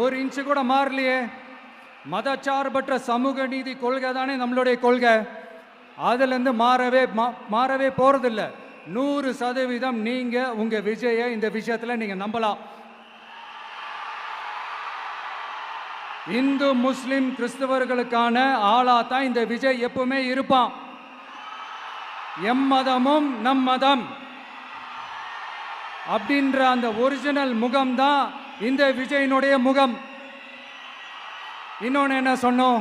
ஒரு இன்ச்சு கூட மாறலையே. மதச்சார்பற்ற சமூக நீதி கொள்கை தானே நம்மளுடைய கொள்கை. அதுலேருந்து மாறவே போறதில்ல. 100% நீங்க உங்க விஜயை இந்த விஷயத்துல நீங்க நம்பலாம். இந்து முஸ்லிம் கிறிஸ்தவர்களுக்கான ஆளா தான் இந்த விஜய் எப்பவுமே இருப்பான். எம்மதமும் நம் மதம் அப்படின்ற அந்த ஒரிஜினல் முகம் தான் இந்த விஜயினுடைய முகம். இன்னொன்னு என்ன சொன்னோம்?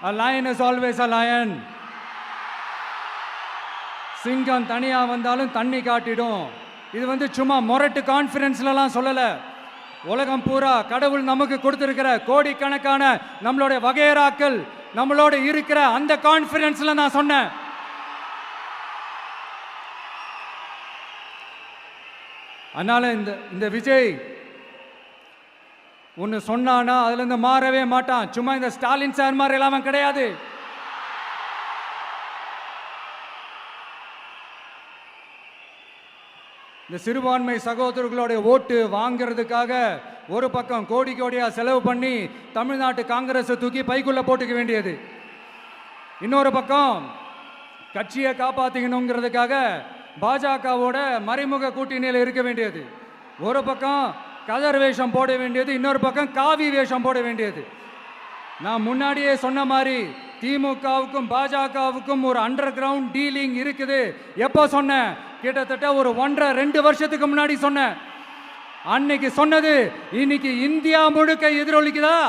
A lion is always a lion. சிங்கம் தனியா வந்தாலும் தண்ணி காட்டிடும். இது சும்மா மொரட்டு கான்ஃபரன்ஸ்லாம் சொல்லல. உலகம் பூரா கடவுள் நமக்கு கொடுத்திருக்கிற கோடிக்கணக்கான நம்மளுடைய வகையறாக்கள் நம்மளோட இருக்கிற அந்த கான்ஃபரன்ஸ்ல நான் சொன்னேன். அதனால இந்த விஜய் ஒன்னு சொன்னானா அதுல இருந்து மாறவே மாட்டான். சும்மா இந்த ஸ்டாலின் சார் மாதிரி எல்லாம் கிடையாது. இந்த சிறுபான்மை சகோதரர்களுடைய ஓட்டு வாங்கிறதுக்காக ஒரு பக்கம் கோடி கோடியா செலவு பண்ணி தமிழ்நாட்டு காங்கிரஸ் தூக்கி பைக்குள்ள போட்டுக்க வேண்டியது, இன்னொரு பக்கம் கட்சியை காப்பாத்திக்கணுங்கிறதுக்காக பாஜகவோட மறைமுக கூட்டணியில் இருக்க வேண்டியது, ஒரு பக்கம் கதர் வேஷம் போட வேண்டியது, இன்னொரு பக்கம் காவி வேஷம் போட வேண்டியது. நான் முன்னாடியே சொன்ன மாதிரி திமுகவுக்கும் பாஜகவுக்கும் ஒரு அண்டர் கிரவுண்ட் டீலிங் இருக்குது. எப்போ சொன்னேன்? கிட்டத்தட்ட ஒரு 1.5-2 வருஷத்துக்கு முன்னாடி சொன்னேன். அன்னைக்கு சொன்னது இன்னைக்கு இந்தியா முழுக்க எதிரொலிக்குதா?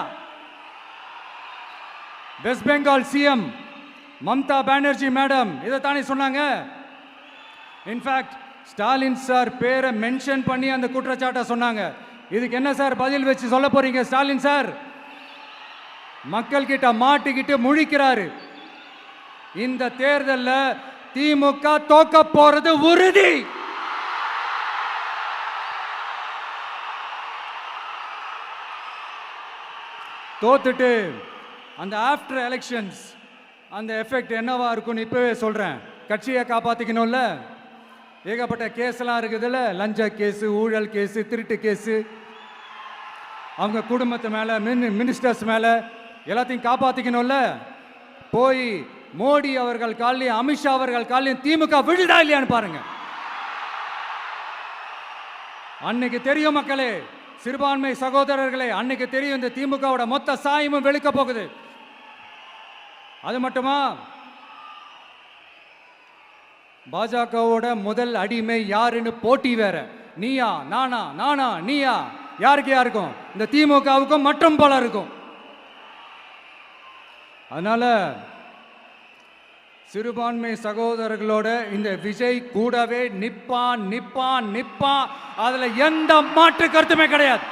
West Bengal CM Mamata Banerjee madam இதைத்தானே சொன்னாங்க. இன்ஃபேக்ட் ஸ்டாலின் சார் பேரை மென்ஷன் பண்ணி அந்த குற்றச்சாட்டை சொன்னாங்க. இதுக்கு என்ன சார் பதில் வச்சு சொல்ல போறீங்க? ஸ்டாலின் சார் மக்கள் கிட்ட மாட்டிக்கிட்டு முழிக்கிறாரு. இந்த தேர்தலில் திமுக தோக்க போறது உறுதி. தோத்துட்டு அந்த ஆஃப்டர் எலெக்ஷன்ஸ் அந்த எஃபெக்ட் என்னவா இருக்கும்னு இப்பவே சொல்றேன். கட்சியை காப்பாத்திக்கணும்ல, ஏகப்பட்ட கேஸ்லாம் இருக்குதுல்ல, லஞ்ச கேஸு, ஊழல் கேஸு, திருட்டு கேஸு, அவங்க குடும்பத்து மேலே, மினிஸ்டர்ஸ் மேலே எல்லாத்தையும் காப்பாற்றிக்கணும்ல. போய் மோடி அவர்கள் காலையும் அமித்ஷா அவர்கள் காலையும் திமுக விழுதா இல்லையான்னு பாருங்க. அன்னைக்கு தெரியும் மக்களே, சிறுபான்மை சகோதரர்களே, அன்னைக்கு தெரியும் இந்த திமுகவோட மொத்த சாயமும் வெளுக்க போகுது. அது மட்டுமா, பாஜகவோட முதல் அடிமை யாருன்னு போட்டி வேற. நீயா நானா, நானா நீயா, யாருக்கும் இந்த திமுகவுக்கும் மற்றும் பல இருக்கும். அதனால சிறுபான்மை சகோதரர்களோட இந்த விஜய் கூடவே நிப்பான் நிப்பான் நிப்பான். அதுல எந்த மாற்று கருத்துமே கிடையாது.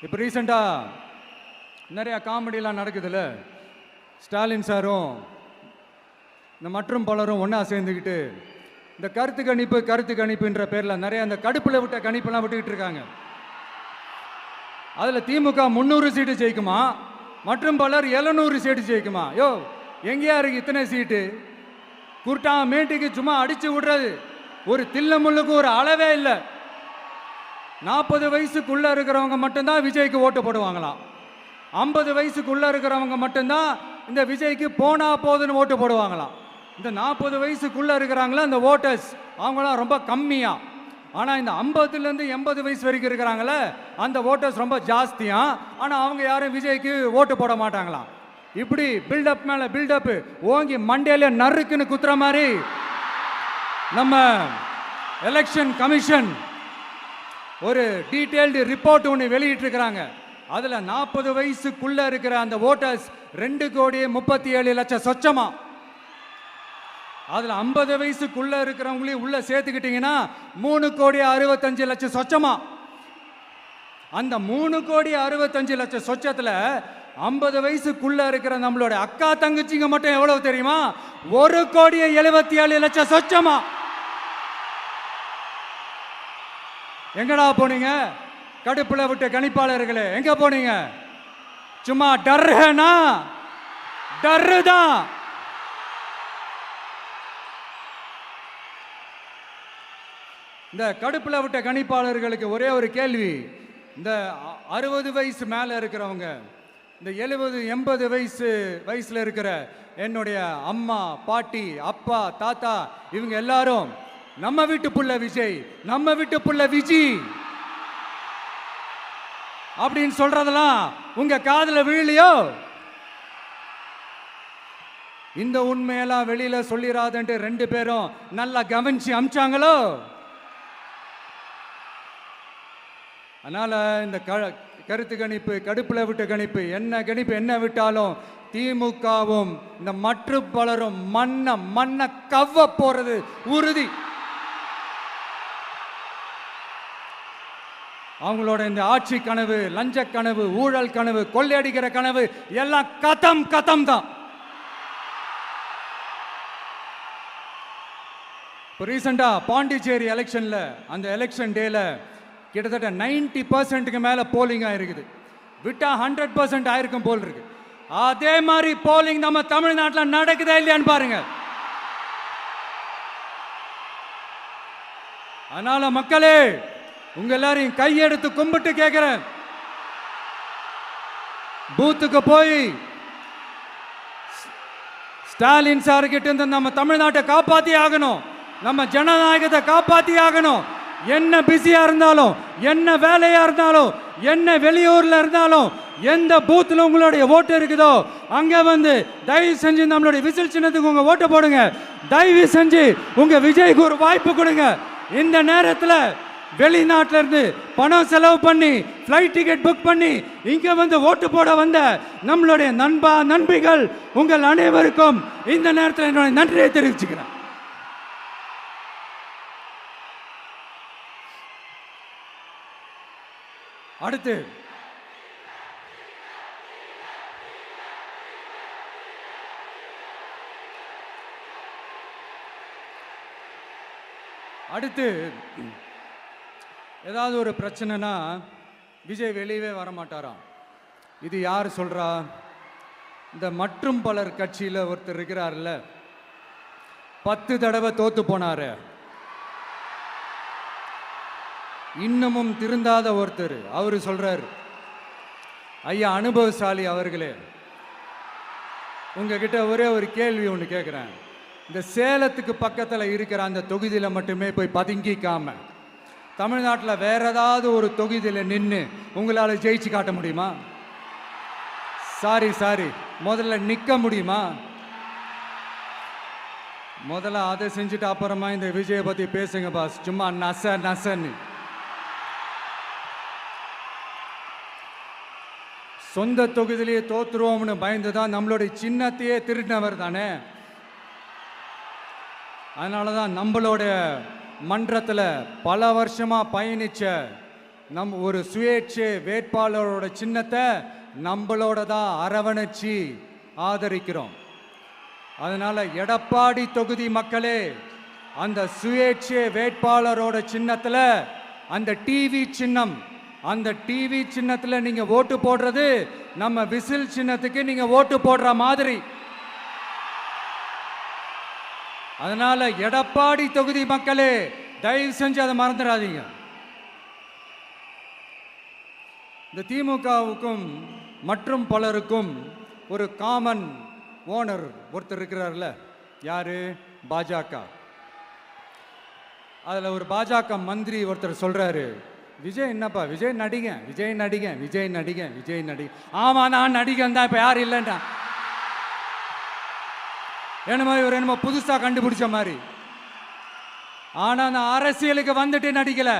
இப்ப ரீசெண்டா நிறைய காமெடியெல்லாம் நடக்குதுல்ல. ஸ்டாலின் சாரும் இந்த மற்றும் பலரும் ஒன்றா சேர்ந்துக்கிட்டு இந்த கருத்து கணிப்புன்ற பேரில் நிறைய அந்த கடுப்பில் விட்ட கணிப்பெல்லாம் விட்டுக்கிட்டு இருக்காங்க. அதில் திமுக 300 சீட்டு ஜெயிக்குமா, மற்றும் பலர் 700 சீட்டு ஜெயிக்குமா? யோ எங்கேயா இருக்கு இத்தனை சீட்டு? குருட்டா மேட்டுக்கு சும்மா அடிச்சு விடுறது. ஒரு தில்லமுள்ளுக்கு ஒரு அளவே இல்லை. 40 வயசுக்குள்ள இருக்கிறவங்க மட்டும்தான் விஜய்க்கு ஓட்டு போடுவாங்களாம். 50 வயசுக்குள்ள இருக்கிறவங்க மட்டும்தான் இந்த விஜய்க்கு போனா போதுன்னு ஓட்டு போடுவாங்களாம். இந்த 40 வயசுக்குள்ள இருக்கிறாங்களா இந்த ஓட்டர்ஸ், அவங்களாம் ரொம்ப கம்மியா. ஆனால் இந்த 50லேருந்து 80 வயசு வரைக்கும் இருக்கிறாங்களே அந்த ஓட்டர்ஸ் ரொம்ப ஜாஸ்தியா. ஆனால் அவங்க யாரும் விஜய்க்கு ஓட்டு போட மாட்டாங்களாம். இப்படி பில்டப் மேலே பில்டப் ஓங்கி மண்டையில நறுக்குன்னு குத்துற மாதிரி நம்ம எலெக்ஷன் கமிஷன் ஒரு டீட்டெயில்டு ரிப்போர்ட் ஒன்று வெளியிட்டு இருக்கிறாங்க. அதில் 40 வயசுக்குள்ள இருக்கிற அந்த ஓட்டர்ஸ் 2,37,00,000 சொச்சமா. அதில் 50 வயசுக்குள்ள இருக்கிறவங்களையும் உள்ள சேர்த்துக்கிட்டீங்கன்னா 3,65,00,000 சொச்சமா. அந்த 3,65,00,000 சொச்சத்தில் 50 வயசுக்குள்ள இருக்கிற நம்மளோட அக்கா தங்கச்சிங்க மட்டும் எவ்வளவு தெரியுமா? 1,77,00,000 சொச்சமா. எங்கடா போனீங்க கடுப்புல விட்ட கணிப்பாளர்களே? எங்க போனீங்க? சும்மா டர்னா டர்தான். இந்த கடுப்புல விட்ட கணிப்பாளர்களுக்கு ஒரே ஒரு கேள்வி. இந்த 60 வயசு மேல இருக்கிறவங்க, இந்த 70 80 வயசுல இருக்கிற என்னுடைய அம்மா, பாட்டி, அப்பா, தாத்தா, இவங்க எல்லாரும் நம்ம வீட்டு புள்ள விஜய், நம்ம வீட்டு புள்ள விஜி அப்படின்னு சொல்றதெல்லாம் உங்க காதுல விழலையோ? இந்த உண்மையெல்லாம் வெளியில சொல்லிராதன்ட்டு 2 பேரும் நல்லா கவனிச்சு அமிச்சாங்களோ? அதனால இந்த கருத்து கணிப்பு, கடுப்புல விட்ட கணிப்பு, என்ன கணிப்பு என்ன விட்டாலும் திமுகவும் இந்த மற்ற பலரும் மண்ண கவ்வ போறது உறுதி. அவங்களோட இந்த ஆட்சி கனவு, லஞ்ச கனவு, ஊழல் கனவு, கொள்ளையடிக்கிற கனவு எல்லாம் கதம் தான். இப்போ ரீசெண்டா பாண்டிச்சேரி எலெக்ஷன்ல, அந்த எலெக்ஷன் டேல கிட்டத்தட்ட 90% மேல போலிங் ஆயிருக்குது. விட்டா 100% ஆயிருக்கும் போல் இருக்கு. அதே மாதிரி போலிங் நம்ம தமிழ்நாட்டில் நடக்குதா இல்லையான்னு பாருங்க. அதனால மக்களே, உங்க எல்லாரையும் கையெடுத்து கும்பிட்டு கேட்கிறேன், பூத்துக்கு போய் ஸ்டாலின் சார் கிட்ட இருந்து நம்ம தமிழ்நாட்டை காப்பாத்தி ஆகணும், நம்ம ஜனநாயகத்தை காப்பாத்தி ஆகணும். என்ன பிஸியா இருந்தாலும், என்ன வேலையா இருந்தாலும், என்ன வெளியூர்ல இருந்தாலும், எந்த பூத்துல உங்களுடைய ஓட்டு இருக்குதோ அங்க வந்து தயவு செஞ்சு நம்மளுடைய விசில் சின்னத்துக்கு உங்க ஓட்டு போடுங்க. தயவு செஞ்சு உங்க விஜய்க்கு ஒரு வாய்ப்பு கொடுங்க. இந்த நேரத்தில் வெளிநாட்டில இருந்து பணம் செலவு பண்ணி ஃப்ளைட் டிக்கெட் புக் பண்ணி இங்க வந்து ஓட்டு போட வந்த நம்மளுடைய நண்பிகள் உங்கள் அனைவருக்கும் இந்த நேரத்தில் என்னுடைய நன்றியை தெரிவிச்சுக்கிறேன். அடுத்து ஏதாவது ஒரு பிரச்சனைனா விஜய் வெளியவே வரமாட்டாராம். இது யார் சொல்றா? இந்த மற்றும் பலர் கட்சியில் ஒருத்தர் இருக்கிறார்ல, 10 தடவை தோத்து போனாரு, இன்னமும் திருந்தாத ஒருத்தர், அவரு சொல்றாரு, ஐயா அனுபவசாலி அவர்களே, உங்ககிட்ட ஒரே ஒரு கேள்வி ஒன்று கேட்குறேன். இந்த சேலத்துக்கு பக்கத்தில் இருக்கிற அந்த தொகுதியில் மட்டுமே போய் பதுங்கிக்காம தமிழ்நாட்டில் வேற ஏதாவது ஒரு தொகுதியில் நின்று உங்களால் ஜெயிச்சு காட்ட முடியுமா? சாரி, முதல்ல நிற்க முடியுமா? முதல்ல அதை செஞ்சுட்டு அப்புறமா இந்த விஜயை பற்றி பேசுங்க பாஸ். சும்மா நசன்னு சொந்த தொகுதியிலேயே தோத்துருவோம்னு பயந்து தான் நம்மளுடைய சின்னத்தையே திருடினவர் தானே. அதனால தான் நம்மளோட மன்றத்தில் பல வருஷமாக பயணிச்ச ஒரு சுயேட்சை வேட்பாளரோட சின்னத்தை நம்மளோட தான் அரவணைச்சி ஆதரிக்கிறோம். அதனால எடப்பாடி தொகுதி மக்களே, அந்த சுயேட்சை வேட்பாளரோட சின்னத்தில் அந்த டிவி சின்னம், அந்த டிவி சின்னத்தில் நீங்க ஓட்டு போடுறது நம்ம விசில் சின்னத்துக்கு நீங்க ஓட்டு போடுற மாதிரி. அதனால எடப்பாடி தொகுதி மக்களே, தயவு செஞ்சு அதை மறந்துடாதீங்க. இந்த திமுகவுக்கும் மற்றும் பலருக்கும் ஒரு காமன் ஓனர் ஒருத்தர் இருக்கிறார்ல, யாரு? பாஜக. அதுல ஒரு பாஜக மந்திரி ஒருத்தர் சொல்றாரு, விஜய் என்னப்பா, விஜய் நடிகன். ஆமா, நான் நடிகன் தான், இப்ப யாரும் இல்லைன்றா. என்னமோ இவர் என்னமோ புதுசா கண்டுபிடிச்ச மாதிரி. ஆனா நான் அரசியலுக்கு வந்துட்டு நடிக்கல,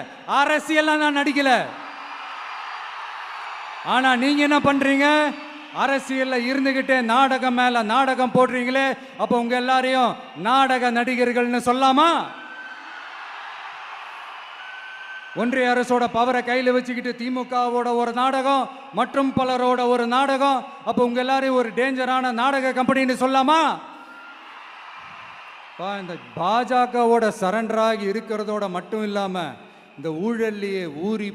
அரசியல் நான் நடிக்கல. ஆனா நீங்க என்ன பண்றீங்க? அரசியல்ல இருந்துகிட்டே நாடகம் மேல நாடகம் போடுறீங்களே, அப்ப உங்க எல்லாரையும் நாடக நடிகர்கள்னு சொல்லாமா? ஒன்றிய அரசோட பவரை கையில் வச்சுக்கிட்டு திமுகவோட ஒரு நாடகம், மற்றும் பலரோட ஒரு நாடகம், அப்ப உங்க எல்லாரையும் ஒரு டேஞ்சரான நாடக கம்பெனின்னு சொல்லாமா? இந்த பாஜகவோட சரண்டராகி இருக்கிறதோட மட்டும் இல்லாம இந்த ஊழல்லையே ஊறி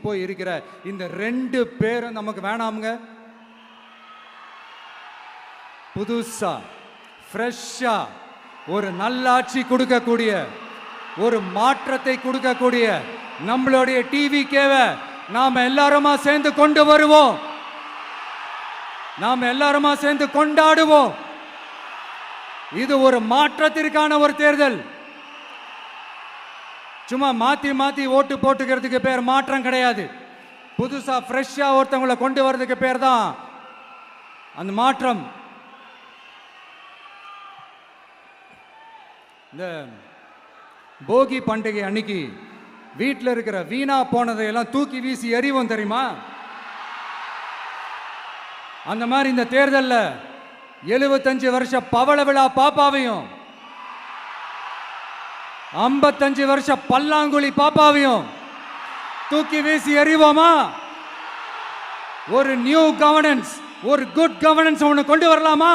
போய் இருக்கிற இந்த 2 பேரும் நமக்கு வேணாமுங்க. புதுசா ஃப்ரெஷ்ஷா ஒரு நல்லாட்சி கொடுக்கக்கூடிய ஒரு மாற்றத்தை கொடுக்கக்கூடிய நம்மளுடைய டிவிகேவை நாம எல்லாருமா சேர்ந்து கொண்டு வருவோம். நாம எல்லாருமா சேர்ந்து கொண்டாடுவோம். இது ஒரு மாற்றத்திற்கான ஒரு தேர்தல். சும்மா மாத்தி மாத்தி ஓட்டு போட்டுக்கிறதுக்கு பேர் மாற்றம் கிடையாது. புதுசா ஃப்ரெஷ்ஷா ஒருத்தவங்களை கொண்டு வர்றதுக்கு பேர் தான் அந்த மாற்றம். இந்த போகி பண்டிகை அன்னைக்கு வீட்டில் இருக்கிற வீணா போனதையெல்லாம் தூக்கி வீசி எறிவோம் தெரியுமா? அந்த மாதிரி இந்த தேர்தலில் 75 வருஷ பவள விழா பாப்பாவையும் 55 வருஷ பல்லாங்குழி பாப்பாவையும் தூக்கி வீசி எறிவோமா? ஒரு நியூ கவர்னன்ஸ், ஒரு குட் கவர்னன்ஸ் ஒன்று கொண்டு வரலாமா?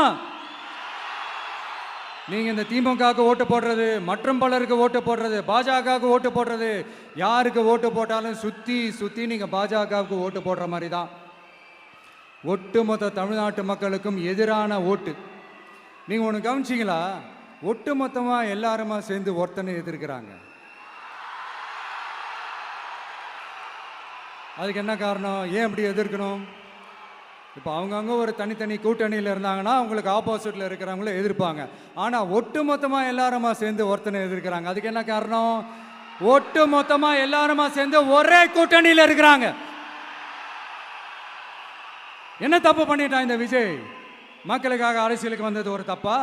நீங்க இந்த திமுகவுக்கு ஓட்டு போடுறது, மற்றும் பலருக்கு ஓட்டு போடுறது, பாஜகவுக்கு ஓட்டு போடுறது, யாருக்கு ஓட்டு போட்டாலும் சுத்தி சுத்தி நீங்க பாஜகவுக்கு ஓட்டு போடுற மாதிரி தான். ஒட்டுமொத்த தமிழ்நாட்டு மக்களுக்கும் எதிரான ஓட்டு. நீங்க ஒன்று கவனிச்சிங்களா? ஒட்டுமொத்தமா எல்லாருமா சேர்ந்து ஒருத்தனை எதிர்க்கிறாங்க. அதுக்கு என்ன காரணம்? ஏன் அப்படி எதிர்க்கணும்? இப்போ அவங்கவுங்க ஒரு தனித்தனி கூட்டணியில் இருந்தாங்கன்னா அவங்களுக்கு ஆப்போசிட்டில் இருக்கிறவங்கள எதிர்ப்பாங்க. ஆனால் ஒட்டு மொத்தமாக எல்லாருமா சேர்ந்து ஒருத்தனை எதிர்க்கிறாங்க. அதுக்கு என்ன காரணம்? ஒட்டு மொத்தமாக எல்லாருமா சேர்ந்து ஒரே கூட்டணியில் இருக்கிறாங்க. என்ன தப்பு பண்ணிட்டான் இந்த விஜய்? மக்களுக்காக அரசியலுக்கு வந்தது ஒரு தப்பா?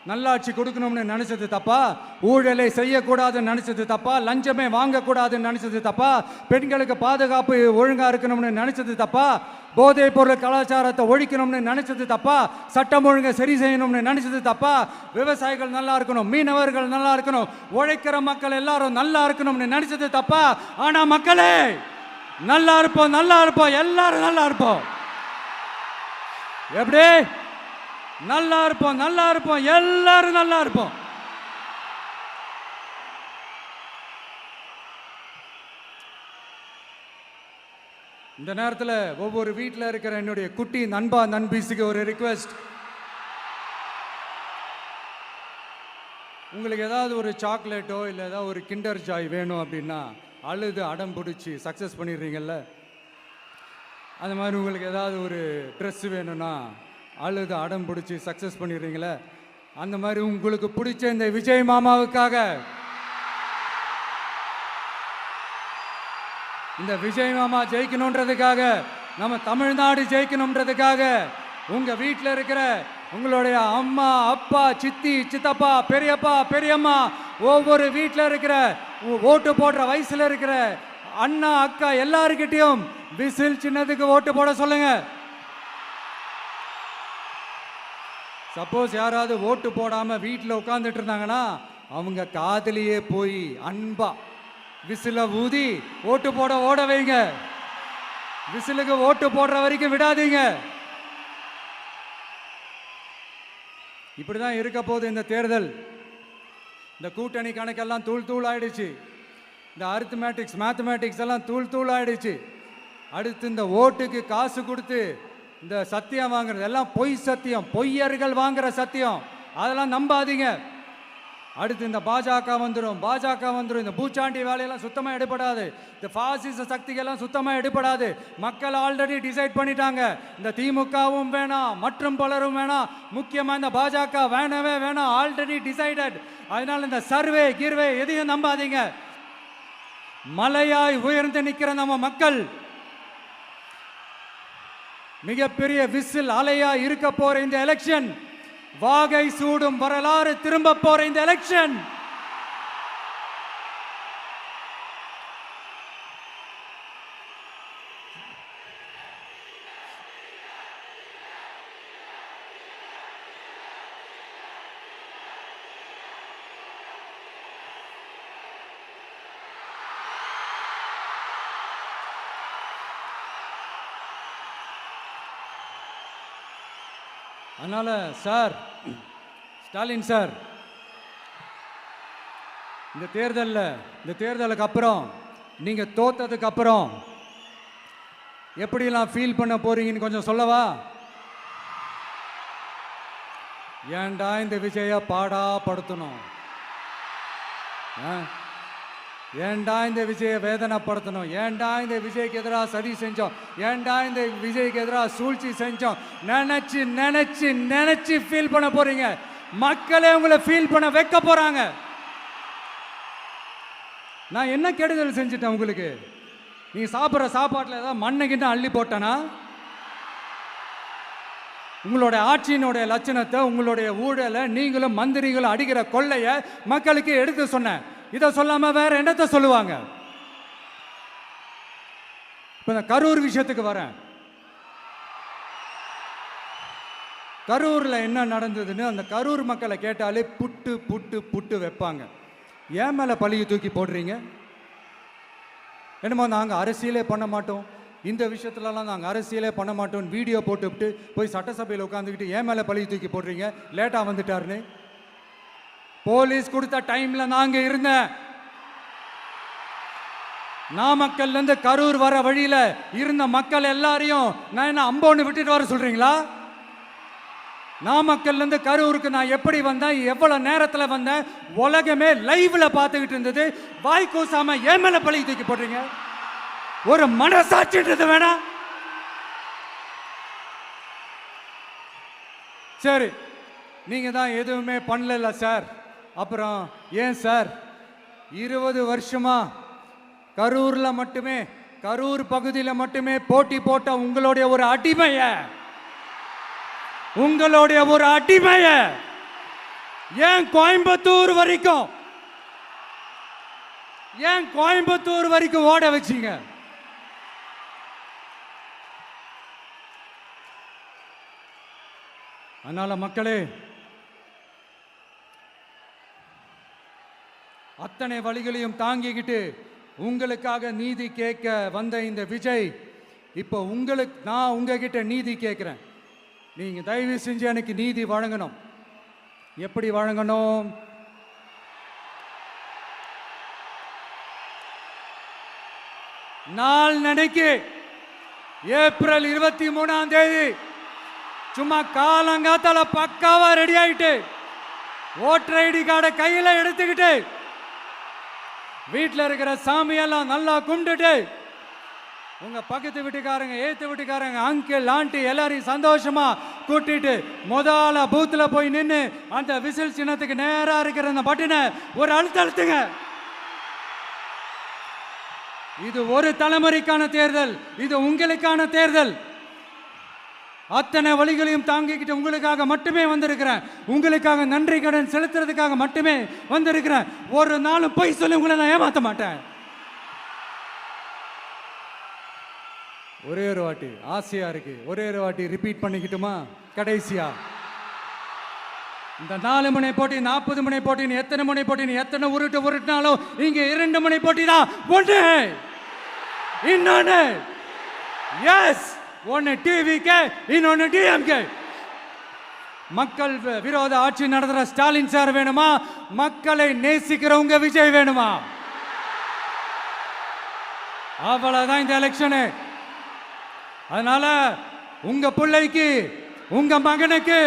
நல்லாட்சி கொடுக்கணும்னு நினைச்சது தப்பா? ஊழலை செய்யக்கூடாதுன்னு நினைச்சது தப்பா? லஞ்சமே வாங்கக்கூடாதுன்னு நினைச்சது தப்பா? பெண்களுக்கு பாதுகாப்பு ஒழுங்கா இருக்கணும்னு நினைச்சது தப்பா? போதைப் பொருள் கலாச்சாரத்தை ஒழிக்கணும்னு நினைச்சது தப்பா? சட்டம் ஒழுங்கை சரி செய்யணும்னு நினைச்சது தப்பா? விவசாயிகள் நல்லா இருக்கணும், மீனவர்கள் நல்லா இருக்கணும், உழைக்கிற மக்கள் எல்லாரும் நல்லா இருக்கணும்னு நினைச்சது தப்பா? ஆனா மக்களே நல்லா இருப்போம், நல்லா இருப்போம், எல்லாரும் நல்லா இருப்போம். எப்படி நல்லா இருப்போம்? நல்லா இருப்போம், எல்லாரும் நல்லா இருப்போம். இந்த நேரத்தில் ஒவ்வொரு வீட்டில் இருக்கிற என்னுடைய குட்டி நண்பா நண்பீஸுக்கு ஒரு ரிக்வெஸ்ட். உங்களுக்கு ஏதாவது ஒரு சாக்லேட்டோ இல்லை ஏதாவது ஒரு கிண்டர் ஜாய் வேணும் அப்படின்னா அழுது அடம் பிடிச்சி சக்ஸஸ் பண்ணிடுறீங்கல்ல, அந்த மாதிரி உங்களுக்கு ஏதாவது ஒரு ட்ரெஸ் வேணும்னா அழுது அடம் பிடிச்சி சக்ஸஸ் பண்ணிடுறீங்களே, அந்த மாதிரி உங்களுக்கு பிடிச்ச இந்த விஜய் மாமாவுக்காக, இந்த விஜய் மாமா ஜெயிக்கணுன்றதுக்காக, நம்ம தமிழ்நாடு ஜெயிக்கணுன்றதுக்காக உங்க வீட்டில் இருக்கிற உங்களுடைய அம்மா, அப்பா, சித்தி, சித்தப்பா, பெரியப்பா, பெரியம்மா, ஒவ்வொரு வீட்டில் இருக்கிற ஓட்டு போடுற வயசுல இருக்கிற அண்ணா, அக்கா எல்லாருக்கிட்டையும் விசில் சின்னதுக்கு ஓட்டு போட சொல்லுங்க. சப்போஸ் யாராவது ஓட்டு போடாம வீட்டில் உட்கார்ந்துட்டு இருந்தாங்கன்னா அவங்க காதலியே போய் அன்பா விசில ஊதி ஓட்டு போட ஓட வைங்க. விசிலுக்கு ஓட்டு போடுற வரைக்கும் விடாதீங்க. இப்படிதான் இருக்க போது இந்த தேர்தல். இந்த கூட்டணி கணக்கெல்லாம் தூள் தூள் ஆயிடுச்சு. இந்த அரித்மேட்டிக்ஸ், மேத்தமேட்டிக்ஸ் எல்லாம் தூள் தூள் ஆயிடுச்சு. அடுத்து இந்த ஓட்டுக்கு காசு கொடுத்து இந்த சத்தியம் வாங்குறது எல்லாம் பொய் சத்தியம், பொய்யர்கள் வாங்குற சத்தியம், அதெல்லாம் நம்பாதீங்க. அடுத்து இந்த பாஜக வந்துடும், இந்த பூச்சாண்டி வேலையெல்லாம் சுத்தமாக எடுபடாது. இந்த பாசிச சக்திகள்லாம் சுத்தமாக எடுபடாது. மக்கள் ஆல்ரெடி டிசைட் பண்ணிட்டாங்க. இந்த திமுகவும் வேணாம், மற்றும் பலரும் வேணாம், முக்கியமாக இந்த பாஜக வேணவே வேணாம், ஆல்ரெடி டிசைடட். அதனால இந்த சர்வே கீர்வே எதையும் நம்பாதீங்க. மலையாய் உயர்ந்து நிற்கிற நம்ம மக்கள் மிகப்பெரிய விசில் அலையா இருக்க போற இந்த எலெக்ஷன், வாகை சூடும் வரலாறு திரும்ப போற இந்த எலெக்ஷன், அதனால சார், ஸ்டாலின் சார், இந்த தேர்தலுக்கு அப்புறம் நீங்க தோத்ததுக்கு அப்புறம் எப்படிலாம் ஃபீல் பண்ண போறீங்கன்னு கொஞ்சம் சொல்லவா? ஏன்டா இந்த விஜய பாடா படுத்தணும்? ஏன்டா இந்த விஜயை வேதனைப்படுத்தணும், ஏன்டா இந்த விஜய்க்கு எதிராக சதி செஞ்சோம், ஏன்டா இந்த விஜய்க்கு எதிராக சூழ்ச்சி செஞ்சோம் நினைச்சு நினைச்சு நினைச்சு ஃபீல் பண்ண போறீங்க. மக்களே உங்களை ஃபீல் பண்ண வைக்க போறாங்க. நான் என்ன கெடுதல் செஞ்சுட்டேன் உங்களுக்கு? நீங்க சாப்பிட்ற சாப்பாட்டில் ஏதாவது மண்ணைக்கிட்ட அள்ளி போட்டேனா? உங்களுடைய ஆட்சியினுடைய லட்சணத்தை, உங்களுடைய ஊழலை, நீங்களும் மந்திரிகளும் அடிக்கிற கொள்ளையை மக்களுக்கு எடுத்து சொன்னேன். இதை சொல்லாம வேற என்னத்தை சொல்லுவாங்க? இப்ப இந்த கரூர் விஷயத்துக்கு வரேன். கரூர்ல என்ன நடந்ததுன்னு அந்த கரூர் மக்களை கேட்டாலே புட்டு புட்டு புட்டு வைப்பாங்க. ஏன் மேல பழியை தூக்கி போடுறீங்க? என்னமோ நாங்கள் அரசியலே பண்ண மாட்டோம், இந்த விஷயத்துலலாம் நாங்கள் அரசியலே பண்ண மாட்டோம் வீடியோ போட்டுவிட்டு போய் சட்டசபையில் உட்காந்துக்கிட்டு ஏன் மேலே பழியை தூக்கி போடுறீங்க? லேட்டாக வந்துட்டாருன்னு போலீஸ் கொடுத்த டைம்ல நாங்க இருந்தேன். நாமக்கல்லேருந்து கரூர் வர வழியில இருந்த மக்கள் எல்லாரையும் நான் என்ன அம்போன்னு விட்டுட்டு வர சொல்றீங்களா? நாமக்கல்லேருந்து கரூருக்கு நான் எப்படி வந்தேன், எவ்வளவு நேரத்தில் வந்தேன், உலகமே லைவ்ல பார்த்துக்கிட்டு இருந்தது. வாய் கூசாம ஏன் மேல பழி தூக்கி போடுறீங்க? ஒரு மனசாட்சின்றது வேணாம்? சரி, நீங்க தான் எதுவுமே பண்ணல சார். அப்புறம் ஏன் சார் 20 வருஷமா கரூர்ல மட்டுமே, கரூர் பகுதியில் மட்டுமே போட்டி போட்ட உங்களுடைய ஒரு அடிமைய, உங்களுடைய ஒரு அடிமைய ஏன் கோயம்புத்தூர் வரைக்கும், ஏன் கோயம்புத்தூர் வரைக்கும் ஓட வச்சீங்க? அதனால மக்களே, அத்தனை வழிகளையும் தாங்கிக்கிட்டு உங்களுக்காக நீதி கேட்க வந்த இந்த விஜய், இப்போ நான் உங்ககிட்ட நீதி கேட்கிறேன். நீங்க தயவு செஞ்சு எனக்கு நீதி வழங்கணும். எப்படி வழங்கணும்? நாள் நடைக்கு ஏப்ரல் 23ஆம் தேதி சும்மா காலங்காத்தால பக்காவா ரெடி ஆயிட்டு ஓட்டர் ஐடி கார்டை கையில எடுத்துக்கிட்டு வீட்டில் இருக்கிற சாமியெல்லாம் நல்லா கும்பிட்டுட்டு உங்க பக்கத்து வீட்டுக்காரங்க, ஏத்து வீட்டுக்காரங்க, அங்கிள் ஆண்டி எல்லாரையும் சந்தோஷமா கூட்டிட்டு முதல்ல பூத்துல போய் நின்று அந்த விசில் சின்னத்துக்கு நேரா இருக்கிற அந்த பட்டனை ஒரு அழுத்துங்க. இது ஒரு தலைமுறைக்கான தேர்தல், இது உங்களுக்கான தேர்தல். அத்தனை வழிகளையும் தாங்கிக்கிட்டு உங்களுக்காக மட்டுமே வந்திருக்கிறேன், உங்களுக்காக நன்றி கடன் செலுத்துறதுக்காக மட்டுமே வந்திருக்கிறேன். ஒரு நாளும் பொய் சொல்லி உங்களை நான் ஏமாற்ற மாட்டேன். ஒரே ஒரு வாட்டி ஆசையா இருக்கு, ஒரே ஒரு வாட்டி ரிப்பீட் பண்ணிக்கிட்டுமா? கடைசியா இந்த 4 முனை போட்டி, 40 முனை போட்டி, எத்தனை முனை போட்டி, எத்தனை உருட்டினாலும் இங்க 2 முனை போட்டி தான். ஒன்று இன்னொன்னு எஸ், ஒன்னு டிவிகே, இன்னொன்னு டிஎம்கே. மக்கள் விரோத ஆட்சி நடத்துற ஸ்டாலின் சார் வேணுமா? மக்களை நேசிக்கிறவங்க விஜய் வேணுமா? அவ்வளவுதான் இந்த எலெக்ஷனு. அதனால உங்க பிள்ளைக்கு, உங்க மகனுக்கு,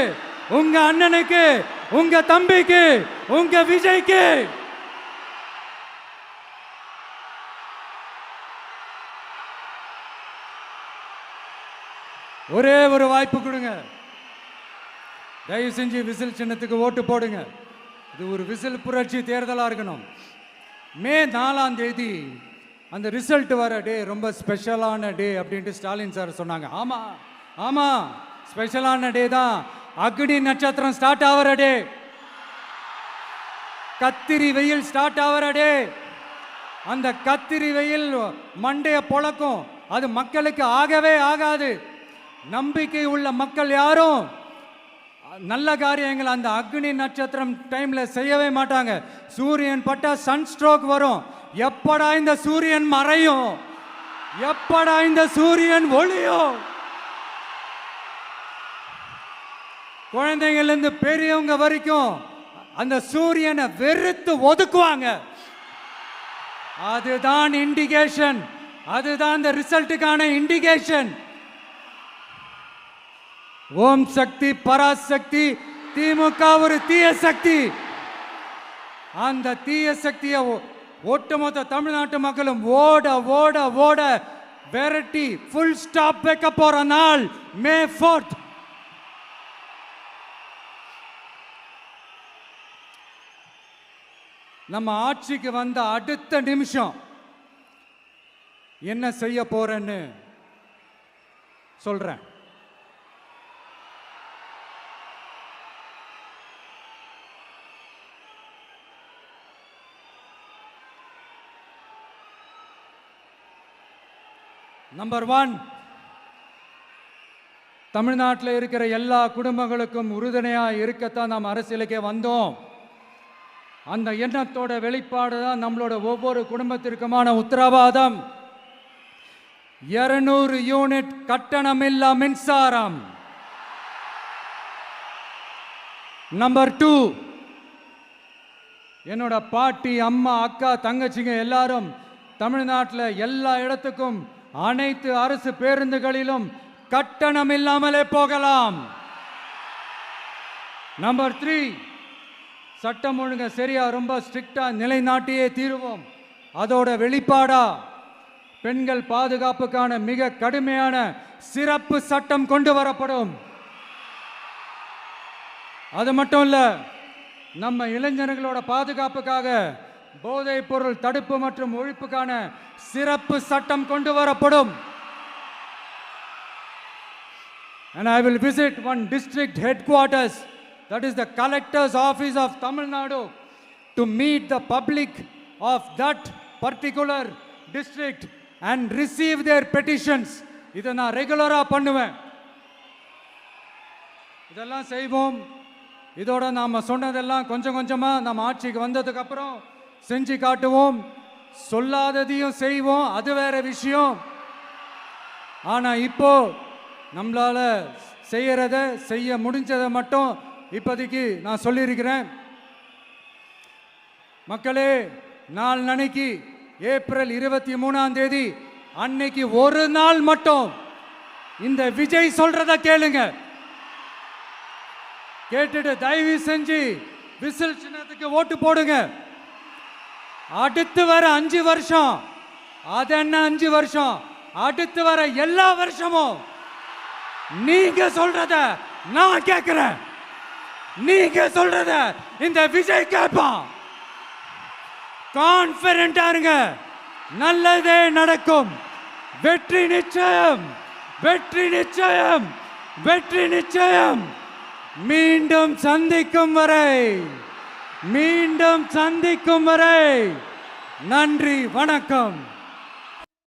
உங்க அண்ணனுக்கு, உங்க தம்பிக்கு, உங்க விஜய்க்கு ஒரே ஒரு வாய்ப்பு கொடுங்க. தயவு செஞ்சு விசில் சின்னத்துக்கு ஓட்டு போடுங்க. இது ஒரு விசில் புரட்சி தேர்தலாக இருக்கணும். மே 4ஆம் தேதி அந்த ரிசல்ட் வர டே ரொம்ப ஸ்பெஷலான டே அப்படின்ட்டு ஸ்டாலின் சார் சொன்னாங்க. ஆமா ஆமா, ஸ்பெஷலான டே தான். அக்னி நட்சத்திரம் ஸ்டார்ட் ஆகிற டே, கத்திரி வெயில் ஸ்டார்ட் ஆகிற டே. அந்த கத்திரி வெயில் மண்டைய பொழக்கும், அது மக்களுக்கு ஆகவே ஆகாது. நம்பிக்கை உள்ள மக்கள் யாரும் நல்ல காரியங்கள் அந்த அக்னி நட்சத்திரம் டைம்ல செய்யவே மாட்டாங்க. சூரியன் பட்டா சன் ஸ்ட்ரோக் வரும். எப்படா இந்த சூரியன் மறையும், எப்படா இந்த சூரியன் ஒளியும்? குழந்தைங்கள்ல இருந்து பெரியவங்க வரைக்கும் அந்த சூரியனை வெறுத்து ஒதுக்குவாங்க. அதுதான் இண்டிகேஷன், அதுதான் இந்த ரிசல்ட்டுக்கான இண்டிகேஷன். ஓம் சக்தி பராசக்தி, திமுக ஒரு தீய சக்தி. அந்த தீய சக்தியை ஒட்டுமொத்த தமிழ்நாட்டு மக்களும் ஓட ஓட ஓட விரட்டி ஃபுல் ஸ்டாப் வைக்க போற நாள் மே 4th. நம்ம ஆட்சிக்கு வந்த அடுத்த நிமிஷம் என்ன செய்ய போறேன்னு சொல்றேன். நம்பர் 1, தமிழ்நாட்டில் இருக்கிற எல்லா குடும்பங்களுக்கும் உறுதுணையா இருக்கத்தான் நாம் அரசியலுக்கே வந்தோம். அந்த எண்ணத்தோட வெளிப்பாடு தான் நம்மளோட ஒவ்வொரு குடும்பத்திற்குமான உத்தரவாதம். 200 யூனிட் கட்டணமில்லா மின்சாரம். நம்பர் 2, என்னோட பாட்டி, அம்மா, அக்கா, தங்கச்சிங்க எல்லாரும் தமிழ்நாட்டில் எல்லா இடத்துக்கும் அனைத்து அரசு பேருந்துகளிலும் கட்டணம் இல்லாமலே போகலாம். நம்பர் 3, சட்டம் ஒழுங்கு சரியா ரொம்ப ஸ்ட்ரிக்டா நிலைநாட்டியே தீருவோம். அதோட வெளிப்பாடா பெண்கள் பாதுகாப்புக்கான மிக கடுமையான சிறப்பு சட்டம் கொண்டு வரப்படும். அது மட்டும் இல்ல, நம்ம இளைஞர்களோட பாதுகாப்புக்காக போதைப் பொருள் தடுப்பு மற்றும் ஒழிப்புக்கான சிறப்பு சட்டம் கொண்டு வரப்படும். And I will visit one district headquarters, that is the collector's office of Tamil Nadu, to meet the public of that particular district and receive their petitions. இதை நான் ரெகுலரா பண்ணுவேன். இதெல்லாம் செய்வோம். இதோட நாம சொன்னதெல்லாம் கொஞ்சம் கொஞ்சமா நம்ம ஆட்சிக்கு வந்ததுக்கு அப்புறம் செஞ்சு காட்டுவோம். சொல்லாததையும் செய்வோம், அது வேற விஷயம். ஆனா இப்போ நம்மளால செய்யறத செய்ய முடிஞ்சதை மட்டும் இப்போதைக்கு நான் சொல்லியிருக்கிறேன். மக்களே, நாளைக்கு ஏப்ரல் 23ஆம் தேதி அன்னைக்கு ஒரு நாள் மட்டும் இந்த விஜய் சொல்றத கேளுங்க. கேட்டுட்டு தயவு செஞ்சு விசில் சின்னத்துக்கு ஓட்டு போடுங்க. அடுத்து வர 5 வருஷம், அது என்ன 5 வருஷம், அடுத்து வர எல்லா வருஷமும் நீங்க சொல்றத நான் கேட்கிறேன். நீங்க சொல்றத இந்த விஜய் கேட்பான். கான்ஃபிடென்ட்டா இருங்க, நல்லதே நடக்கும். வெற்றி நிச்சயம், வெற்றி நிச்சயம், வெற்றி நிச்சயம். மீண்டும் சந்திக்கும் வரை, மீண்டும் சந்திக்கும் வரை நன்றி, வணக்கம்.